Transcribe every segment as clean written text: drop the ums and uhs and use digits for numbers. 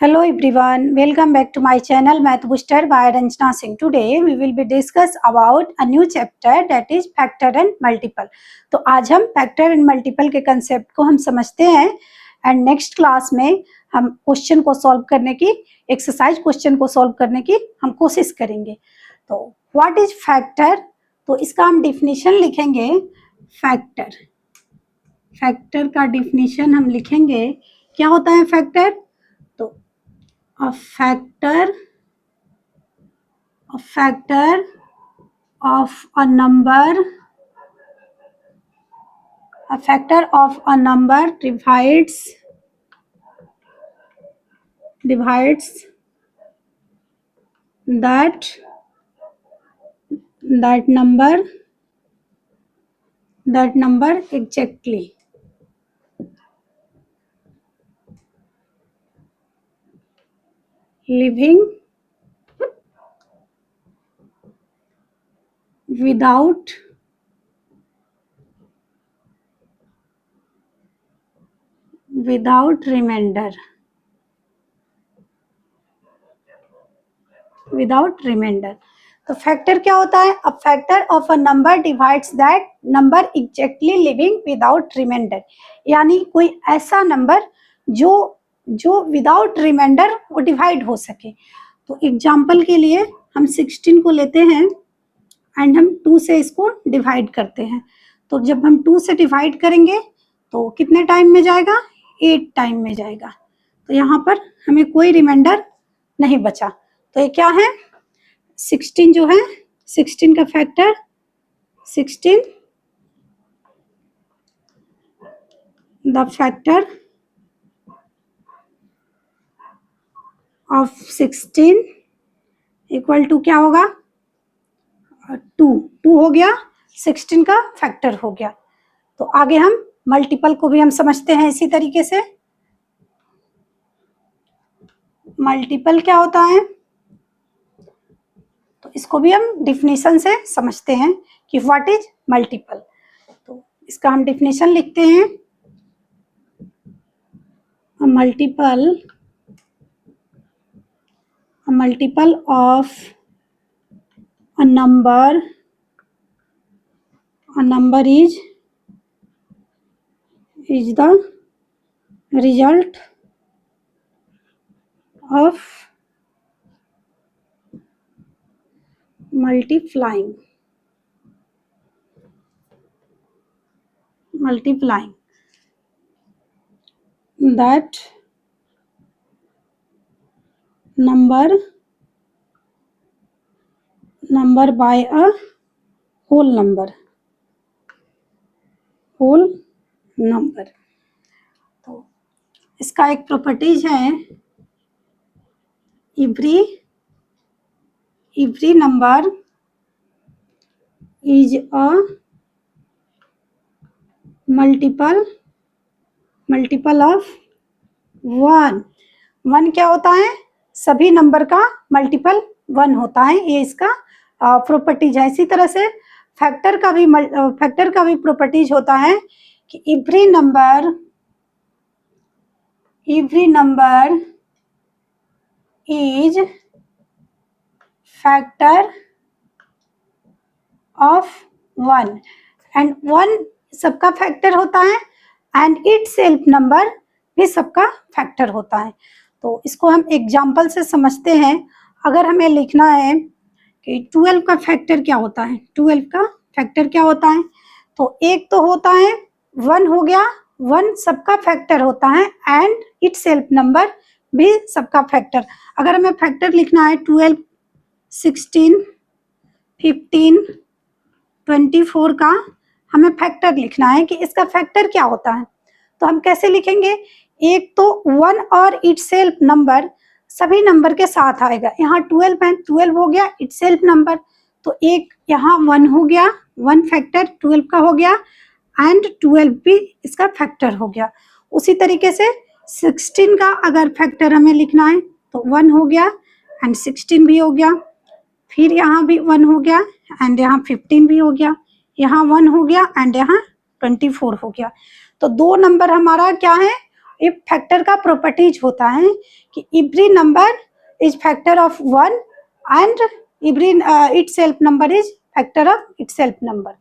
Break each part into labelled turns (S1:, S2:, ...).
S1: Hello everyone, welcome back to my channel Math Booster by Ranjana Singh. Today we will be discuss about a new chapter that is factor and multiple. तो आज हम factor and multiple के concept को हम समझते हैं and next class में हम क्वेश्चन को सॉल्व करने की एक्सरसाइज क्वेश्चन को सॉल्व करने की हम कोशिश करेंगे. तो व्हाट इज फैक्टर? तो इसका हम डिफिनीशन लिखेंगे. फैक्टर का डिफिनीशन हम लिखेंगे. क्या होता है फैक्टर? तो a factor of a number divides that number exactly. Living without remainder. तो फैक्टर क्या होता है? A factor of a number divides that number exactly living without remainder. यानी कोई ऐसा नंबर जो विदाउट रिमाइंडर वो डिवाइड हो सके. तो एग्जाम्पल के लिए हम 16 को लेते हैं एंड हम 2 से इसको डिवाइड करते हैं. तो जब हम 2 से डिवाइड करेंगे तो कितने टाइम में जाएगा? 8 टाइम में जाएगा. तो यहाँ पर हमें कोई रिमाइंडर नहीं बचा. तो ये क्या है? 16 जो है, 16 का factor 16, the factor of 16 equal to क्या होगा? 2 हो गया, 16 का फैक्टर हो गया. तो आगे हम मल्टीपल को भी हम समझते हैं इसी तरीके से. मल्टीपल क्या होता है? तो इसको भी हम डिफिनीशन से समझते हैं कि व्हाट इज मल्टीपल. तो इसका हम डिफिनीशन लिखते हैं. Multiple of a number is the result of multiplying that number by a whole number. तो इसका एक प्रॉपर्टीज है, every number is a multiple of 1. 1 क्या होता है? सभी नंबर का मल्टीपल 1 होता है. ये इसका प्रॉपर्टीज है. इसी तरह से फैक्टर का भी प्रॉपर्टीज होता है कि every number is factor of 1 and 1 सबका फैक्टर होता है एंड इटसेल्फ नंबर भी सबका फैक्टर होता है. तो इसको हम एग्जाम्पल से समझते हैं. अगर हमें लिखना है कि 12 का फैक्टर क्या होता है? 12 का फैक्टर क्या होता है? तो एक तो होता है 1 हो गया, 1 सबका फैक्टर होता है एंड इटसेल्फ नंबर भी सबका फैक्टर. अगर हमें फैक्टर लिखना है 12, 16, 15, 24 का हमें फैक्टर लिखना है कि इसका फैक्टर क्या होता है. तो हम कैसे लिखेंगे? एक तो 1 और इटसेल्फ नंबर सभी नंबर के साथ आएगा. यहाँ 12 है, 12 हो गया इटसेल्फ नंबर. तो एक यहाँ 1 हो गया, 1 फैक्टर 12 का हो गया एंड 12 भी इसका फैक्टर हो गया. उसी तरीके से 16 का अगर फैक्टर हमें लिखना है तो 1 हो गया एंड 16 भी हो गया. फिर यहाँ भी 1 हो गया एंड यहाँ 15 भी हो गया. यहाँ 1 हो गया एंड यहाँ 24 हो गया. तो 2 नंबर हमारा क्या है? एक फैक्टर का प्रॉपर्टीज होता है कि every number is factor of 1 and every itself number is factor of itself number.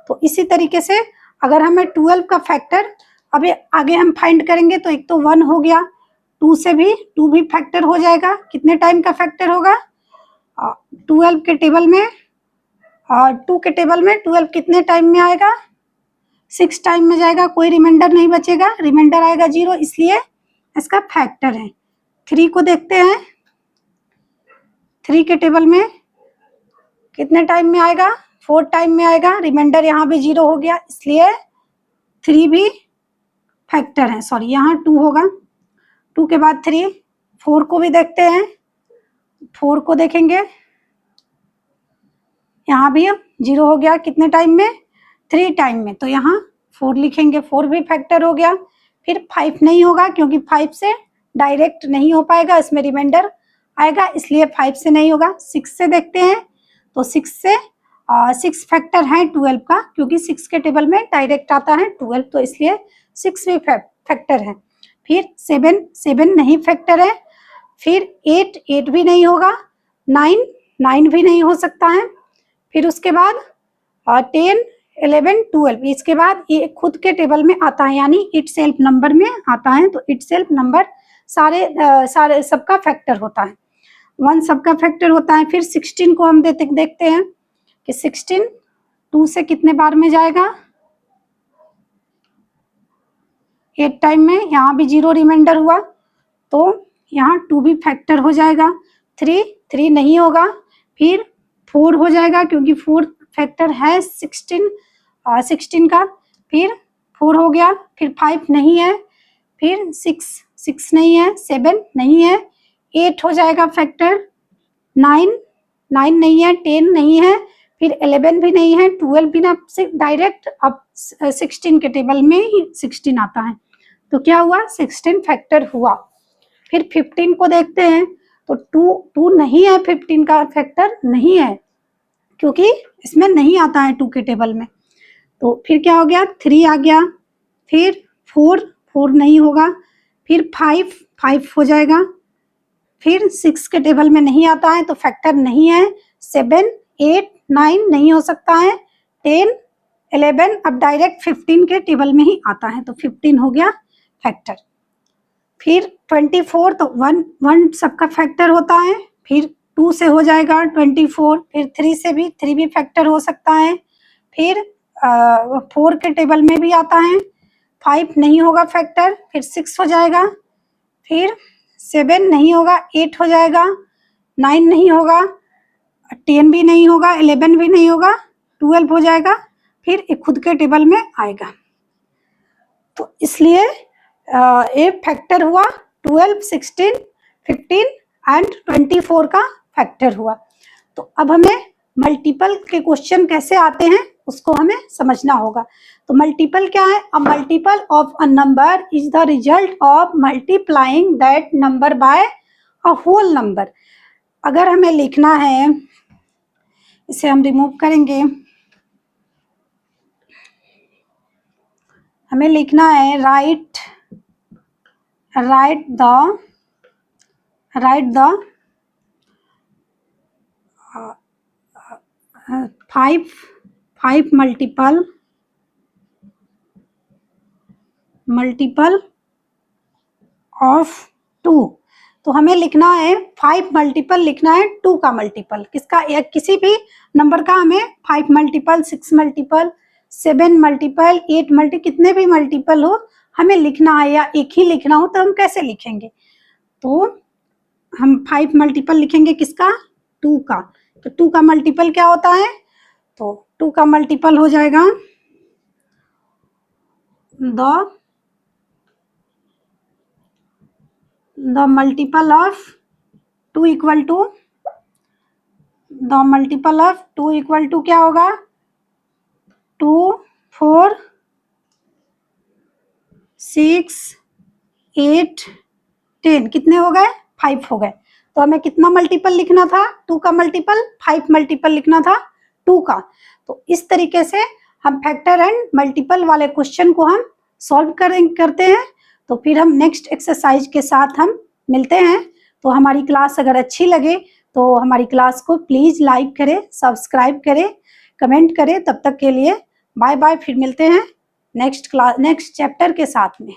S1: तो इसी तरीके से अगर हमें 12 का फैक्टर अभी आगे हम फाइंड करेंगे तो एक तो 1 हो गया, 2 से भी 2 भी फैक्टर हो जाएगा। कितने टाइम का फैक्टर होगा 12 के टेबल में, और 2 के टेबल में 12 कितने टाइम में आएगा 6 टाइम में जाएगा, कोई रिमाइंडर नहीं बचेगा, रिमाइंडर आएगा 0, इसलिए इसका फैक्टर है। 3 को देखते हैं, 3 के टेबल में कितने टाइम में आएगा 4 टाइम में आएगा, रिमाइंडर यहाँ भी 0 हो गया, इसलिए 3 भी फैक्टर है। सॉरी यहाँ 2 होगा, 2 के बाद 3, 4 को भी देखते हैं, 4 को देखेंगे यहाँ भी 0 हो गया, कितने टाइम में 3 टाइम में, तो यहाँ 4 लिखेंगे, 4 भी फैक्टर हो गया। फिर 5 नहीं होगा क्योंकि 5 से डायरेक्ट नहीं हो पाएगा, इसमें रिमाइंडर आएगा, इसलिए 5 से नहीं होगा। 6 से देखते हैं, तो 6 से 6 फैक्टर है 12 का, क्योंकि 6 के टेबल में डायरेक्ट आता है 12, तो इसलिए 6 भी फैक्टर है। फिर 7 नहीं फैक्टर है। फिर 8 भी नहीं होगा, 9 भी नहीं हो सकता है। फिर उसके बाद 10, 11, 12, इसके बाद ये खुद के टेबल में आता है, यानी इटसेल्फ नंबर में आता है, तो इटसेल्फ नंबर सारे सबका फैक्टर होता है, 1 सबका फैक्टर होता है। फिर 16 को हम देखते हैं कि 16 2 से कितने बार में जाएगा 8 टाइम में, यहाँ भी 0 रिमाइंडर हुआ, तो यहाँ 2 भी फैक्टर हो जाएगा। 3 नहीं होगा। फिर 4 हो जाएगा क्योंकि 4 फैक्टर है 16 का, फिर 4 हो गया। फिर 5 नहीं है, फिर 6 नहीं है, 7 नहीं है, 8 हो जाएगा फैक्टर, 9 नहीं है, 10 नहीं है, फिर 11 भी नहीं है, 12 भी ना, डायरेक्ट अब 16 के टेबल में ही 16 आता है, तो क्या हुआ 16 फैक्टर हुआ। फिर 15 को देखते हैं, तो 2 नहीं है, 15 का फैक्टर नहीं है क्योंकि इसमें नहीं आता है 2 के टेबल में, तो फिर क्या हो गया 3 आ गया। फिर 4 नहीं होगा। फिर 5 हो जाएगा। फिर 6 के टेबल में नहीं आता है तो फैक्टर नहीं है। 7, 8, 9 नहीं हो सकता है। 10, 11 अब डायरेक्ट 15 के टेबल में ही आता है, तो 15 हो गया फैक्टर। फिर 24, तो 1 सबका फैक्टर होता है। फिर 2 से हो जाएगा 24। फिर 3 से भी 3 भी फैक्टर हो सकता है। फिर 4 के टेबल में भी आता है। 5 नहीं होगा फैक्टर, फिर 6 हो जाएगा। फिर 7 नहीं होगा, 8 हो जाएगा। 9 नहीं होगा, 10 भी नहीं होगा, 11 भी नहीं होगा, 12 हो जाएगा। फिर एक खुद के टेबल में आएगा, तो इसलिए ये फैक्टर हुआ 12, 16, 15 एंड 24 का फैक्टर हुआ। तो अब हमें मल्टीपल के क्वेश्चन कैसे आते हैं उसको हमें समझना होगा। तो मल्टीपल क्या है? A multiple of a number is the result of multiplying that number by a whole number. अगर हमें लिखना है, इसे हम रिमूव करेंगे, हमें लिखना है राइट द 5 मल्टीपल ऑफ 2। तो हमें लिखना है 5 मल्टीपल लिखना है 2 का मल्टीपल। किसका? या किसी भी नंबर का हमें 5 मल्टीपल, 6 मल्टीपल, 7 मल्टीपल, 8 मल्टीपल, कितने भी मल्टीपल हो हमें लिखना है, या एक ही लिखना हो तो हम कैसे लिखेंगे? तो हम 5 मल्टीपल लिखेंगे किसका? 2 का। तो 2 का मल्टीपल क्या होता है? तो 2 का मल्टीपल हो जाएगा the multiple of 2 equal to, the multiple of 2 equal to क्या होगा? 2, 4, 6, 8, 10, कितने हो गए? 5 हो गए। तो हमें कितना मल्टीपल लिखना था? 2 का मल्टीपल 5 मल्टीपल लिखना था 2 का। तो इस तरीके से हम फैक्टर एंड मल्टीपल वाले क्वेश्चन को हम सॉल्व करते हैं। तो फिर हम नेक्स्ट एक्सरसाइज के साथ हम मिलते हैं। तो हमारी क्लास अगर अच्छी लगे तो हमारी क्लास को प्लीज़ लाइक करें, सब्सक्राइब करें, कमेंट करें। तब तक के लिए बाय बाय। फिर मिलते हैं नेक्स्ट चैप्टर के साथ में।